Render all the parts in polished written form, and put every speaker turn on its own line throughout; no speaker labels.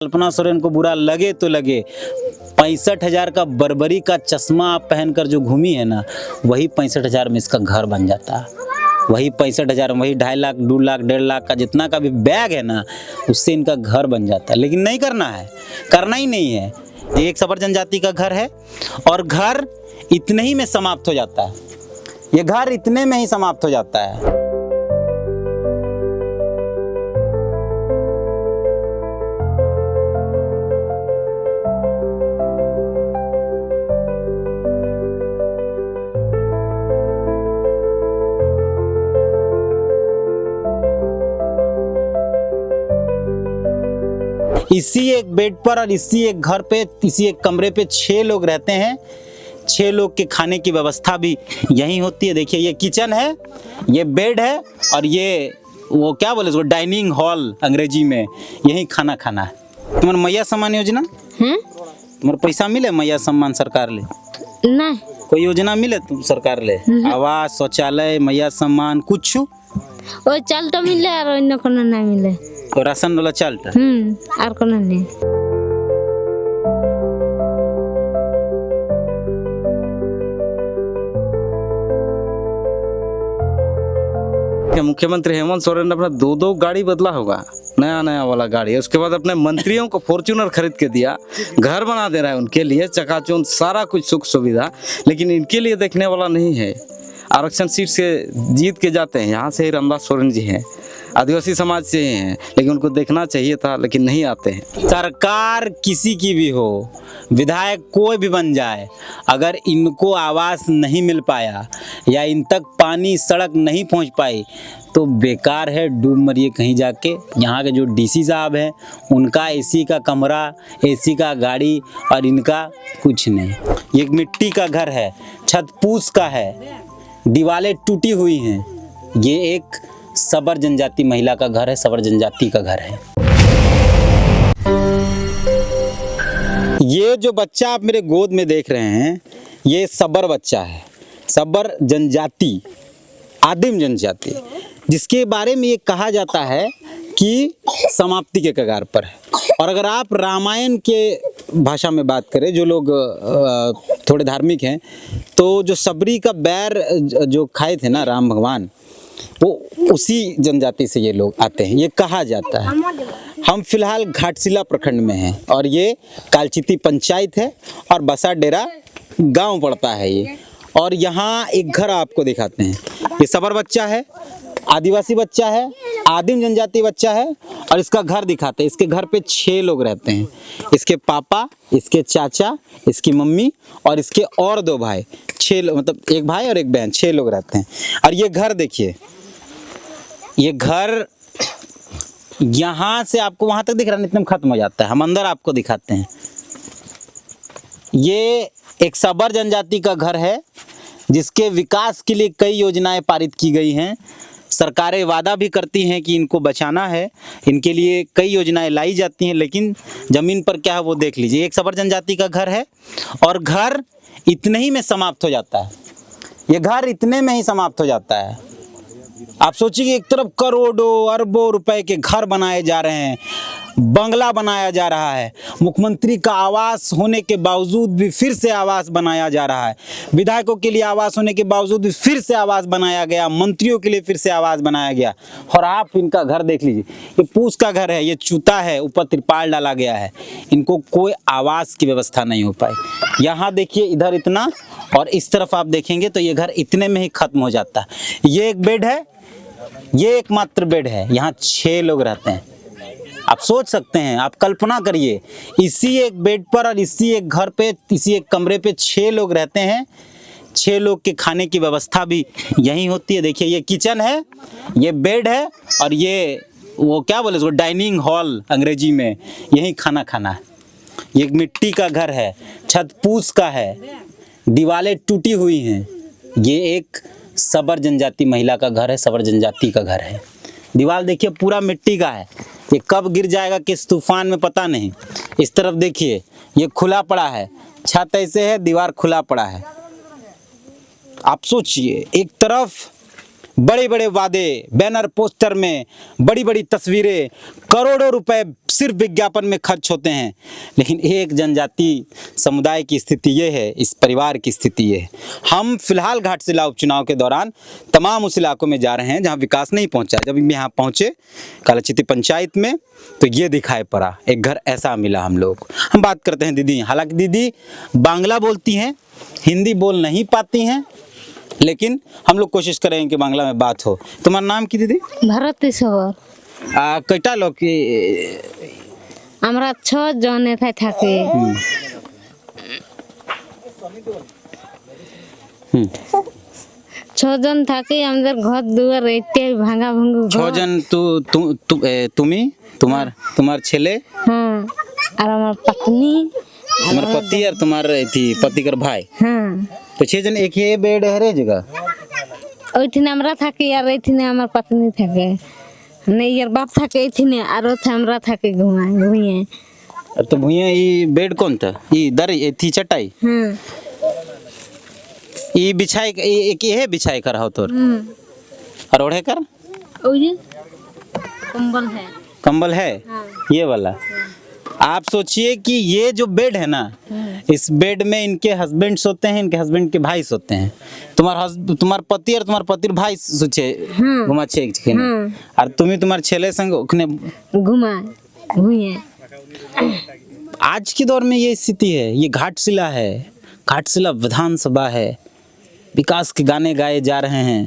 कल्पना सोरेन को बुरा लगे तो लगे, 65,000 का बर्बरी का चश्मा आप पहनकर जो घूमी है ना, वही 65,000 में इसका घर बन जाता। वही 65,000 में वही 2.5 लाख 2 लाख 1.5 लाख का जितना का भी बैग है ना, उससे इनका घर बन जाता। लेकिन नहीं करना है, करना ही नहीं है। ये एक सबर जनजाति का घर है और घर इतने ही में समाप्त हो जाता है। ये घर इतने में ही समाप्त हो जाता है। इसी एक बेड पर और इसी एक घर पे, इसी एक कमरे पे 6 लोग रहते हैं। 6 लोग के खाने की व्यवस्था भी यहीं होती है। देखिए, ये किचन है, ये बेड है और ये वो क्या बोले उसको, डाइनिंग हॉल अंग्रेजी में। यहीं खाना खाना है। तुम्हारे मैया सम्मान योजना तुम्हारे पैसा मिले? मैया सम्मान सरकार ले
नहीं,
कोई योजना मिले तुम सरकार ले? आवास, शौचालय, मैया सम्मान कुछ?
वो चल तो मिले और इन कोनो नहीं मिले।
तो राशन वाला चाल
और कोनो नहीं।
मुख्यमंत्री हेमंत सोरेन ने अपना 2 गाड़ी बदला होगा, नया वाला गाड़ी है। उसके बाद अपने मंत्रियों को फॉर्च्यूनर खरीद के दिया, घर बना दे रहा है उनके लिए, चकाचौंध सारा कुछ सुख सुविधा। लेकिन इनके लिए देखने वाला नहीं है। आरक्षण सीट से जीत के जाते हैं, यहाँ से ही रामदास सोरेन जी हैं, आदिवासी समाज से ही हैं, लेकिन उनको देखना चाहिए था, लेकिन नहीं आते हैं।
सरकार किसी की भी हो, विधायक कोई भी बन जाए, अगर इनको आवास नहीं मिल पाया या इन तक पानी सड़क नहीं पहुंच पाई तो बेकार है, डूब मरिए कहीं जाके। यहाँ के जो डीसी साहब हैं, उनका एसी का कमरा, एसी का गाड़ी और इनका कुछ नहीं। ये एक मिट्टी का घर है, छत पूस का है, दीवारें टूटी हुई हैं। ये एक सबर जनजाति महिला का घर है, सबर जनजाति का घर है। ये जो बच्चा आप मेरे गोद में देख रहे हैं, ये सबर बच्चा है, सबर जनजाति, आदिम जनजाति, जिसके बारे में ये कहा जाता है कि समाप्ति के कगार पर है। और अगर आप रामायण के भाषा में बात करें, जो लोग थोड़े धार्मिक हैं, तो जो सबरी का बैर जो खाए थे ना राम भगवान, वो उसी जनजाति से ये लोग आते हैं, ये कहा जाता है। हम फिलहाल घाटशिला प्रखंड में हैं और ये कालचिती पंचायत है और बसा डेरा गांव पड़ता है ये। और यहाँ एक घर आपको दिखाते हैं। ये सबर बच्चा है, आदिवासी बच्चा है, आदिम जनजाति बच्चा है और इसका घर दिखाते हैं। इसके घर पे 6 लोग रहते हैं, इसके पापा, इसके चाचा, इसकी मम्मी और इसके और 2 भाई। 6 लोग, मतलब एक भाई और एक बहन, 6 लोग रहते हैं। और ये घर देखिए, ये घर यहाँ से आपको वहाँ तक दिख रहा है, इतने में खत्म हो जाता है। हम अंदर आपको दिखाते हैं। ये एक सबर जनजाति का घर है, जिसके विकास के लिए कई योजनाएं पारित की गई हैं। सरकारें वादा भी करती हैं कि इनको बचाना है, इनके लिए कई योजनाएं लाई जाती हैं, लेकिन ज़मीन पर क्या है वो देख लीजिए। एक सबर जनजाति का घर है और घर इतने ही में समाप्त हो जाता है। ये घर इतने में ही समाप्त हो जाता है। आप सोचिए, एक तरफ करोड़ों अरबों रुपए के घर बनाए जा रहे हैं, बंगला बनाया जा रहा है, मुख्यमंत्री का आवास होने के बावजूद भी फिर से आवास बनाया जा रहा है, विधायकों के लिए आवास होने के बावजूद भी फिर से आवास बनाया गया, मंत्रियों के लिए फिर से आवास बनाया गया। और आप इनका घर देख लीजिए, ये पूस का घर है, ये चूता है, ऊपर तिरपाल डाला गया है। इनको कोई आवास की व्यवस्था नहीं हो पाई। यहाँ देखिए, इधर इतना और इस तरफ आप देखेंगे तो ये घर इतने में ही खत्म हो जाता है। ये एक बेड है, ये एकमात्र बेड है, यहाँ 6 लोग रहते हैं। आप सोच सकते हैं, आप कल्पना करिए, इसी एक बेड पर और इसी एक घर पे, इसी एक कमरे पे 6 लोग रहते हैं। 6 लोग के खाने की व्यवस्था भी यहीं होती है। देखिए, ये किचन है, ये बेड है और ये वो क्या बोले उसको, डाइनिंग हॉल अंग्रेजी में। यहीं खाना खाना है। ये एक मिट्टी का घर है, छत पूस का है, दीवारें टूटी हुई हैं। ये एक सबर जनजाति महिला का घर है, सबर जनजाति का घर है। दीवार देखिए, पूरा मिट्टी का है। ये कब गिर जाएगा किस तूफान में पता नहीं। इस तरफ देखिए, ये खुला पड़ा है, छत ऐसे है, दीवार खुला पड़ा है। आप सोचिए, एक तरफ बड़े बड़े वादे, बैनर पोस्टर में बड़ी बड़ी तस्वीरें, करोड़ों रुपए सिर्फ विज्ञापन में खर्च होते हैं। लेकिन एक जनजाति समुदाय की स्थिति ये है, इस परिवार की स्थिति ये है। हम फिलहाल घाटशिला उपचुनाव के दौरान तमाम उस इलाकों में जा रहे हैं जहां विकास नहीं पहुंचा। जब हम यहाँ पहुंचे कालाचिती पंचायत में तो ये दिखाई पड़ा, एक घर ऐसा मिला हम लोग। हम बात करते हैं दीदी, हालांकि दीदी बांग्ला बोलती हैं, हिंदी बोल नहीं पाती हैं, लेकिन हम लोग कोशिश करेंगे कि बांग्ला में बात हो। तुम्हारा नाम की दीदी?
भारती सबर
कईटा लोग की?
আমরা 6 জন এথায় থাকি। ছজন থাকি, আমাদের ঘর দুয়ার এইটাই ভাঙা ভাঙু ঘর।
6 জন। তুমি তোমার ছেলে?
হ্যাঁ, আর আমার পত্নী,
तुम्हार पति और तुम्हार पति कर भाई?
হ্যাঁ।
तो 6 जन एक ही बेड है रे जगह?
ওইখানে আমরা থাকি আর এইখানে আমার পত্নী থাকে। মানে ইয়ার বাপ থাকে এইখানে আর ওখানে আমরা থাকি ঘুমিয়ে।
और तो भुइया ये बेड कौन था? ये दर थी चटाई?
হুম
ये बिछाई एक ये बिछाई कर हो तोर?
হুম।
और ओढ़े कर?
ওই যে কম্বল है।
कंबल है ये वाला? आप सोचिए कि ये जो बेड है ना, इस बेड में इनके हस्बैंड सोते हैं, इनके हस्बैंड के भाई सोते हैं। तुम्हार पति और तुम्हार पतिर भाई सोचे घुमा छे और तुम्हार छेले संग ओखने
घुमाए।
आज के दौर में ये स्थिति है। ये घाटशिला है, घाटशिला विधानसभा है। विकास के गाने गाए जा रहे हैं,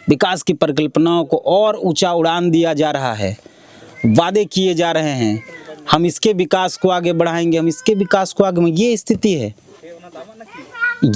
विकास की परिकल्पनाओं को और ऊंचा उड़ान दिया जा रहा है, वादे किए जा रहे हैं, हम इसके विकास को आगे बढ़ाएंगे, हम इसके विकास को आगे। ये स्थिति है।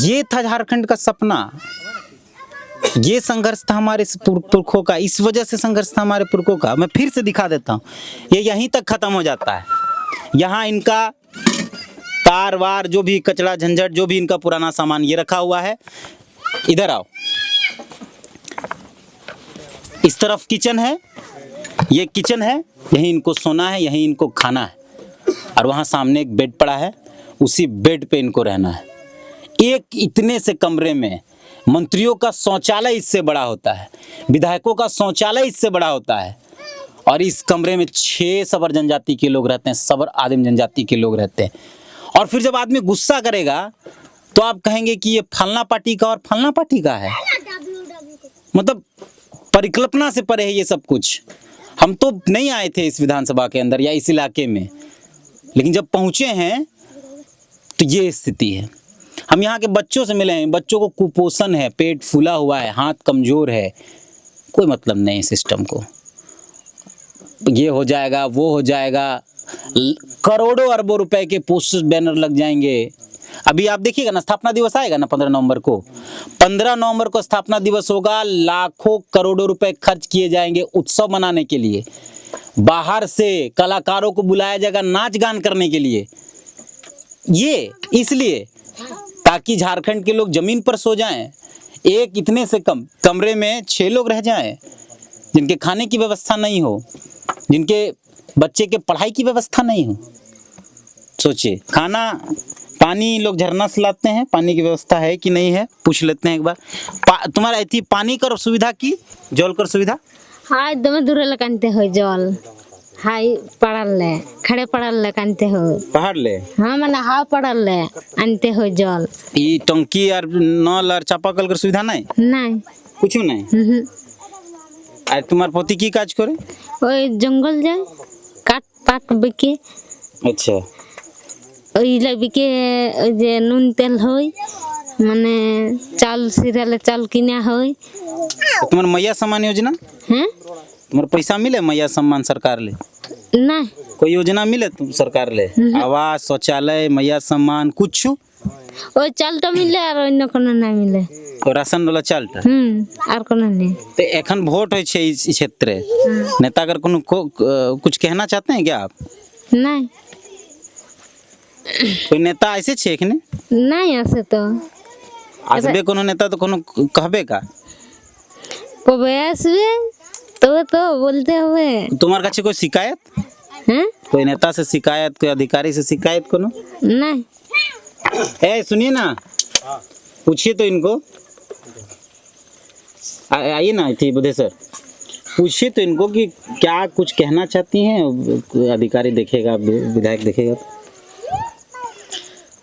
ये था झारखंड का सपना, ये संघर्ष था हमारे पुरखों का, इस वजह से संघर्ष था हमारे पुरखों का। मैं फिर से दिखा देता हूँ, ये यहीं तक खत्म हो जाता है। यहाँ इनका तार वार जो भी कचरा झंझट जो भी इनका पुराना सामान ये रखा हुआ है। इधर आओ, इस तरफ किचन है, ये किचन है, यहीं इनको सोना है, यहीं इनको खाना है। और वहाँ सामने एक बेड पड़ा है, उसी बेड पे इनको रहना है। एक इतने से कमरे में मंत्रियों का शौचालय इससे बड़ा होता है, विधायकों का शौचालय इससे बड़ा होता है, और इस कमरे में 6 सबर जनजाति के लोग रहते हैं, सबर आदिम जनजाति के लोग रहते हैं। और फिर जब आदमी गुस्सा करेगा तो आप कहेंगे कि ये फलना पार्टी का और फलना पार्टी का है। मतलब परिकल्पना से परे है ये सब कुछ। हम तो नहीं आए थे इस विधानसभा के अंदर या इस इलाके में, लेकिन जब पहुंचे हैं तो ये स्थिति है। हम यहाँ के बच्चों से मिले हैं, बच्चों को कुपोषण है, पेट फूला हुआ है, हाथ कमजोर है, कोई मतलब नहीं सिस्टम को। ये हो जाएगा, वो हो जाएगा, करोड़ों अरबों रुपए के पोस्टर बैनर लग जाएंगे। अभी आप देखिएगा ना, स्थापना दिवस आएगा ना 15 नवंबर को, 15 नवंबर को स्थापना दिवस होगा। लाखों करोड़ों रुपए खर्च किए जाएंगे उत्सव मनाने के लिए, बाहर से कलाकारों को बुलाया जाएगा नाच गान करने के लिए। ये इसलिए ताकि झारखंड के लोग जमीन पर सो जाएं, एक इतने से कम कमरे में 6 लोग रह जाएं, जिनके खाने की व्यवस्था नहीं हो, जिनके बच्चे के पढ़ाई की व्यवस्था नहीं हो। सोचिए, खाना पानी लोग झरना से लाते हैं, पानी की व्यवस्था है कि नहीं है पूछ लेते हैं एक बार। तुम्हारा थी पानी कर सुविधा की, जल कर सुविधा?
हाँ, एकदम दूर लगाते हो जल। हाई पड़ल ले, खड़े पड़ल ले कानते हो
पहाड़ ले।
हाँ मैंने हाँ पड़ल ले आनते हो जल।
ये टंकी और नल और चापाकल कर सुविधा नहीं?
नहीं,
कुछ नहीं। আর তোমার পতি কি কাজ করে?
ওই জঙ্গল যায়, কাঠ পাট বিকে।
আচ্ছা,
ওইগুলা বিকে, ওই যে নুন তেল হয়, মানে চাল সিরিয়ালে চাল কিনা হয়।
তোমার मैया सम्मान योजना?
हैं?
तुम्हारे पैसा मिले मैया सम्मान सरकार ले?
नहीं,
कोई योजना मिले तुम सरकार ले? आवास, शौचालय, मैया सम्मान कुछ?
ওই চালটা মিলে আর অন্য কোনো না মিলে।
और राशन वाला चालटा?
আর কোনো নেই।
तो एखन वोट है छे इस क्षेत्र नेता अगर कुछ कहना चाहते हैं क्या आप?
नहीं,
कोई नेता ऐसे छे एखने?
नहीं ऐसे तो
आसबे कोनो नेता तो कोनो कहबे का?
कबे आसबे तो बोलते हुए।
तुम्हारे काছে कोई शिकायत?
हैं?
कोई नेता से शिकायत, कोई अधिकारी से शिकायत कोनो?
नहीं।
ए सुनिए ना, पूछिए तो इनको। आइए ना थी बुधे सर, पूछिए तो इनको कि क्या कुछ कहना चाहती हैं, अधिकारी देखेगा, विधायक देखेगा।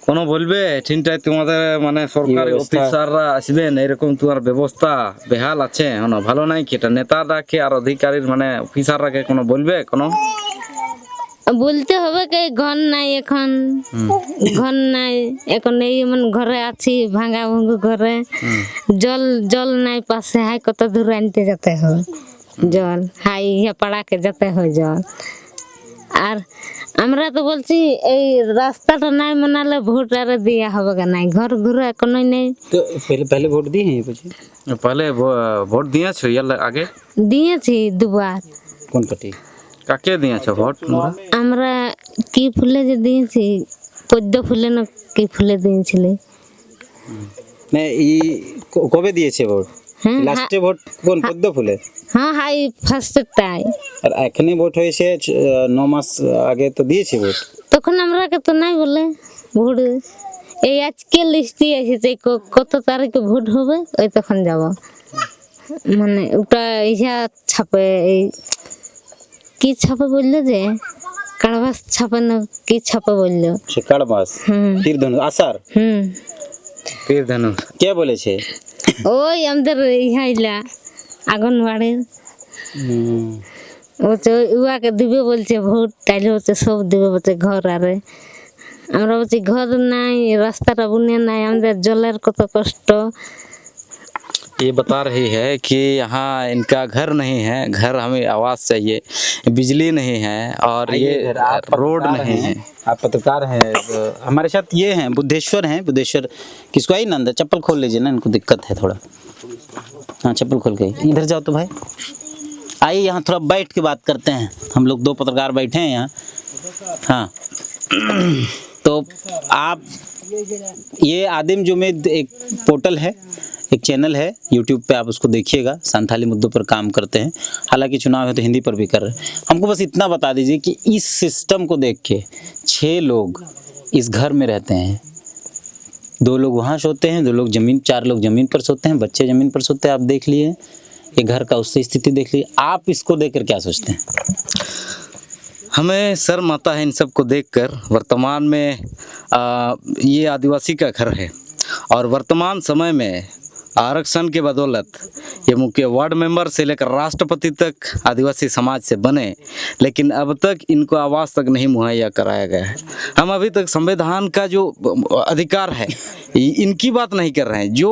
কোনো বলবে ঠিকঠাক তোমাদের মানে সরকারি
ব্যবস্থা।
অফিসাররা আসবেন এরকম তোমার ব্যবস্থা বেহাল আছে কোনো ভালো নাই কি এটা নেতারাকে আর অধিকারীর মানে অফিসাররাকে কোনো বলবে কোনো
বলতে হবে কি ঘর নাই এখন, ঘর নাই এখন, এই এমন ঘরে আছি ভাঙা ভাঙু ঘরে, জল জল নাই পাশে, হাই কত দূর আনতে যেতে হয় জল, হাই ইয়া পাড়াকে যেতে হয় জল। আর আমরা তো বলছি এই রাস্তাটা নাই বানালে ভোট আর দেওয়া হবে না, নাই ঘর ঘুরে এখনই নেই।
तो पहले वोट दिए हैं कुछ?
পহলে ভোট দিয়েছো ইয়ার আগে
দিয়েছি দুবার।
कौन पार्टी?
কাকে দিয়েছো ভোট তোমরা
আমরা কি ফুলে যে দিয়েছি, পদ্ম ফুলে না কি ফুলে দিয়েছিলে।
नहीं कबे दिए छे वोट?
হ্যাঁ
लास्टे ভোট কোন পদ্ম ফুলে?
হ্যাঁ হাই ফার্স্টটাই,
আর এখনই ভোট হয়েছে 9 মাস আগে তো দিয়েছে ভোট।
তখন আমরা তো নাই বলে ভোট, এই আজকে লিস্ট এসেছে কত তারিখে ভোট হবে, ওই তখন যাব। মানে ওটা ইহা ছাপে, এই কি ছাপে বললো যে কারবাস ছাপে না কি ছাপে বললো,
সে কাড়বাস, তীর ধনুষ, আষাঢ়।
তীর ধনুষ
কে বলেছে?
ওই আমাদের ইহাইলা আঙ্গনবাড়ির, বলছে উয়াকে দিবে বলছে ভোট, তাইলে হচ্ছে সব দিবে বলছে ঘর। আরে আমরা বলছি ঘর নাই, রাস্তাটা বুনে নাই, আমাদের জলের কত কষ্ট।
ये बता रही है कि यहाँ इनका घर नहीं है, घर हमें आवास चाहिए, बिजली नहीं है और ये रोड नहीं है।
आप पत्रकार हैं, हमारे साथ ये हैं बुद्धेश्वर हैं। बुद्धेश्वर किसको आई नंदा, चप्पल खोल लीजिए ना, इनको दिक्कत है थोड़ा। हाँ चप्पल खोल के इधर जाओ तो भाई, आइए यहाँ थोड़ा बैठ के बात करते हैं। हम लोग 2 पत्रकार बैठे हैं यहाँ। हाँ तो आप, ये आदिम जुमेद एक पोर्टल है, एक चैनल है यूट्यूब पे, आप उसको देखिएगा। संथाली मुद्दों पर काम करते हैं, हालांकि चुनाव है तो हिंदी पर भी कर रहे हैं। हमको बस इतना बता दीजिए कि इस सिस्टम को देख के 6 लोग इस घर में रहते हैं, 2 लोग वहाँ सोते हैं, 2 लोग ज़मीन, 4 लोग ज़मीन पर सोते हैं, बच्चे ज़मीन पर सोते हैं। आप देख लिए ये घर का उससे स्थिति देख लीजिए, आप इसको देखकर क्या सोचते हैं?
हमें शर्म आता है इन सब को देखकर। वर्तमान में ये आदिवासी का घर है और वर्तमान समय में आरक्षण के बदौलत ये मुख्य वार्ड मेंबर से लेकर राष्ट्रपति तक आदिवासी समाज से बने, लेकिन अब तक इनको आवास तक नहीं मुहैया कराया गया है। हम अभी तक संविधान का जो अधिकार है इनकी बात नहीं कर रहे हैं, जो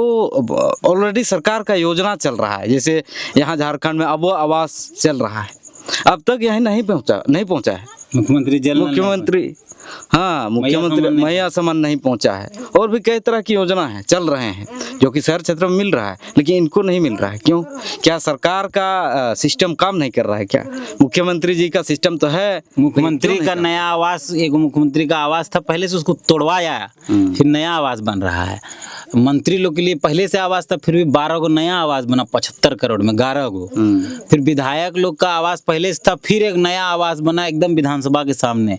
ऑलरेडी सरकार का योजना चल रहा है, जैसे यहाँ झारखंड में अब वो आवास चल रहा है, अब तक यहीं नहीं पहुँचा है। मुख्यमंत्री हाँ मुख्यमंत्री मैया समान नहीं पहुंचा है। और भी कई तरह की योजना है चल रहे हैं जो कि शहर क्षेत्र में मिल रहा है, लेकिन इनको नहीं मिल रहा है। क्यों? क्या सरकार का सिस्टम काम नहीं कर रहा है क्या? मुख्यमंत्री जी का सिस्टम तो है,
मुख्यमंत्री का नया आवास, एक मुख्यमंत्री का आवास था पहले से, उसको तोड़वाया, फिर नया आवास बन रहा है। मंत्री लोग के लिए पहले से आवास था, फिर भी 12 गो नया आवास बना 75 करोड़ में, 11 गो। फिर विधायक लोग का आवास पहले से था, फिर एक नया आवास बना एकदम विधानसभा के सामने।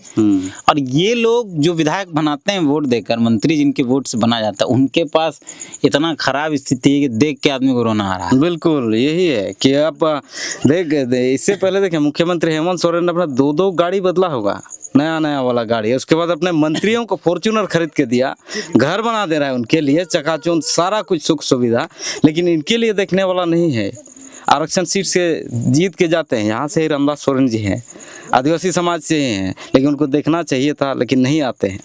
और ये लोग जो विधायक बनाते हैं वोट देकर, मंत्री जिनके वोट से बना जाता है, उनके पास इतना खराब स्थिति है कि देख के आदमी को रोना आ रहा है।
बिल्कुल यही है कि आप इससे पहले देखें मुख्यमंत्री हेमंत सोरेन ने अपना 2 गाड़ी बदला होगा, नया वाला गाड़ी है। उसके बाद अपने मंत्रियों को फॉर्च्यूनर खरीद के दिया, घर बना दे रहा है उनके लिए, चकाचौंध सारा कुछ सुख सुविधा, लेकिन इनके लिए देखने वाला नहीं है। आरक्षण सीट से जीत के जाते हैं, यहाँ से ही रामदास सोरेन जी हैं, आदिवासी समाज से ही हैं, लेकिन उनको देखना चाहिए था, लेकिन नहीं आते हैं।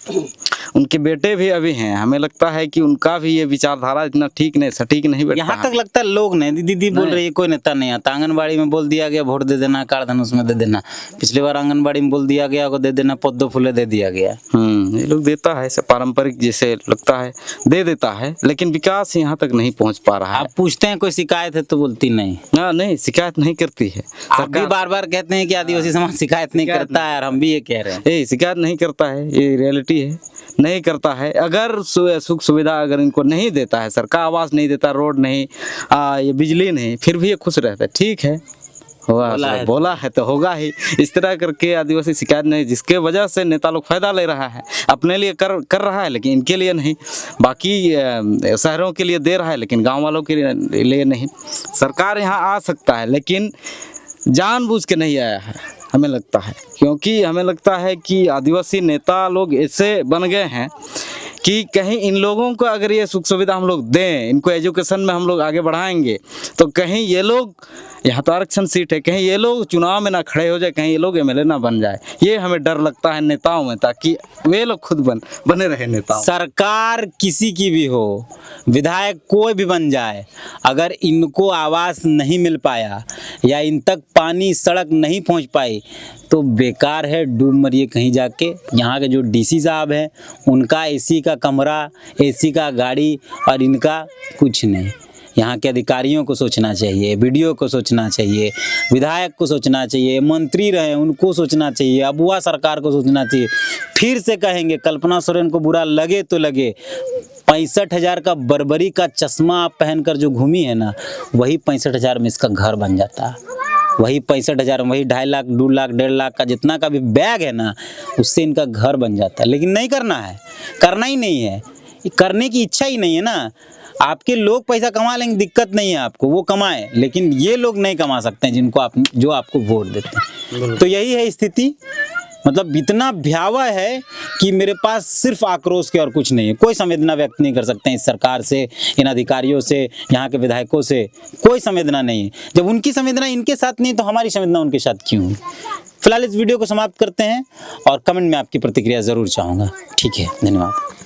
उनके बेटे भी अभी हैं, हमें लगता है कि उनका भी ये विचारधारा इतना ठीक नहीं, सटीक नहीं बैठता।
यहाँ तक लगता है लोग नहीं, दीदी बोल रही है कोई नेता नहीं आता। आंगनबाड़ी में बोल दिया गया वोट दे देना, कार्ड धनुष में दे देना। पिछली बार आंगनबाड़ी में बोल दिया गया को दे देना, पद्दो फूले दे दिया गया।
ये लोग देता है ऐसे पारंपरिक जैसे लगता है दे देता है, लेकिन विकास यहाँ तक नहीं पहुँच पा रहा है।
आप पूछते हैं कोई शिकायत है तो बोलती नहीं।
हाँ नहीं, शिकायत नहीं करती है।
आप भी बार बार कहते हैं कि आदिवासी समाज शिकायत नहीं करता है, और हम भी ये कह रहे हैं।
शिकायत नहीं करता है, ये रियलिटी है, नहीं करता है। अगर सुख सुविधा अगर इनको नहीं देता है, सरकार आवास नहीं देता, रोड नहीं, ये बिजली नहीं, फिर भी ये खुश रहता है। ठीक है, बोला है तो होगा ही। इस तरह करके आदिवासी शिकायत नहीं, जिसके वजह से नेता लोग फायदा ले रहा है, अपने लिए कर रहा है लेकिन इनके लिए नहीं, बाकी शहरों के लिए दे रहा है लेकिन गांव वालों के लिए नहीं। सरकार यहाँ आ सकता है लेकिन जानबूझ के नहीं आया है हमें लगता है, क्योंकि हमें लगता है कि आदिवासी नेता लोग ऐसे बन गए हैं कि कहीं इन लोगों को अगर ये सुख सुविधा हम लोग दें, इनको एजुकेशन में हम लोग आगे बढ़ाएंगे तो कहीं ये लोग, यहाँ तो आरक्षण सीट है, कहीं ये लोग चुनाव में ना खड़े हो जाए, कहीं ये लोग एमएलए ना बन जाए। ये हमें डर लगता है नेताओं में, ताकि वे लोग खुद बने रहे नेता।
सरकार किसी की भी हो, विधायक कोई भी बन जाए, अगर इनको आवास नहीं मिल पाया या इन तक पानी सड़क नहीं पहुंच पाई तो बेकार है, डूब मरिए कहीं जाके। यहाँ के जो डीसी साहब हैं उनका एसी का कमरा, एसी का गाड़ी और इनका कुछ नहीं। यहाँ के अधिकारियों को सोचना चाहिए, बीडीओ को सोचना चाहिए, विधायक को सोचना चाहिए, मंत्री रहे उनको सोचना चाहिए, अबुआ सरकार को सोचना चाहिए। फिर से कहेंगे, कल्पना सोरेन को बुरा लगे तो लगे, 65,000 का बर्बरी का चश्मा आप पहनकर जो घूमी है ना, वही 65,000 में इसका घर बन जाता। वही 65,000, वही 2.5 लाख, 2 लाख, 1.5 लाख का जितना का भी बैग है ना, उससे इनका घर बन जाता। लेकिन नहीं करना है, करना ही नहीं है, करने की इच्छा ही नहीं है ना। आपके लोग पैसा कमा लेंगे, दिक्कत नहीं है आपको, वो कमाए, लेकिन ये लोग नहीं कमा सकते हैं जिनको जो आपको वोट देते हैं। तो यही है स्थिति, मतलब इतना भयावह है कि मेरे पास सिर्फ आक्रोश के और कुछ नहीं है। कोई संवेदना व्यक्त नहीं कर सकते हैं इस सरकार से, इन अधिकारियों से, यहाँ के विधायकों से, कोई संवेदना नहीं है। जब उनकी संवेदना इनके साथ नहीं तो हमारी संवेदना उनके साथ क्यों है। फिलहाल इस वीडियो को समाप्त करते हैं और कमेंट में आपकी प्रतिक्रिया ज़रूर चाहूँगा। ठीक है, धन्यवाद।